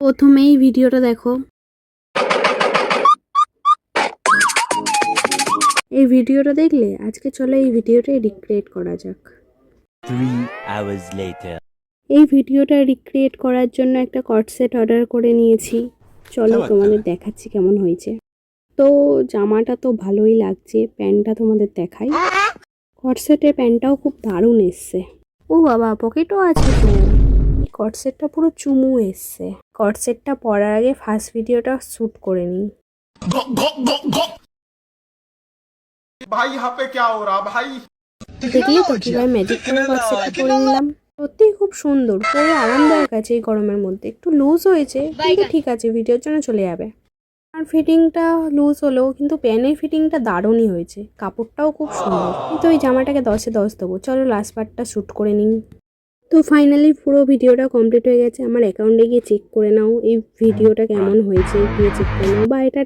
প্রথমেই ভিডিওটা দেখো। এই ভিডিওটা দেখলে আজকে চলো এই ভিডিওটা রিক্রিয়েট করা যাক। 3 hours later. এই ভিডিওটা রিক্রিয়েট করার জন্য একটা কট সেট অর্ডার করে নিয়েছি। চলো তোমাদের দেখাচ্ছি কেমন হয়েছে। তো জামাটা তো ভালোই লাগছে, প্যান্টটা তোমাদের দেখাই। কট সেটের প্যান্টটাও খুব দারুণ এসছে। ও বাবা, পকেটও আছে তো। এই কট সেটটা পুরো চুমু এসছে। কট সেটটা পরার আগে ফার্স্ট ভিডিওটা শ্যুট করে নিই। भाई यहाँ पे क्या हो रहा भाई? দেখলে তো কিভাবে ম্যাজিক করে কট সেটটা পরে নিলাম। সত্যিই খুব সুন্দর, পরে আরামদায়ক আছে। এই গরমের মধ্যে একটু লুজ হয়েছে কিন্তু ঠিক আছে, ভিডিওর জন্য চলে যাবে। আর ফিটিংটা লুজ হলেও কিন্তু প্যানের ফিটিংটা দারুণই হয়েছে, কাপড়টাও খুব সুন্দর। কিন্তু ওই জামাটাকে 10-এ 10 দেবো। চলো লাস্ট পার্টটা শ্যুট করে নিই। তো ফাইনালি পুরো ভিডিওটা কমপ্লিট হয়ে গেছে। আমার অ্যাকাউন্টে গিয়ে চেক করে নাও এই ভিডিওটা কেমন হয়েছে, গিয়ে চেক করে নাও। বা এটা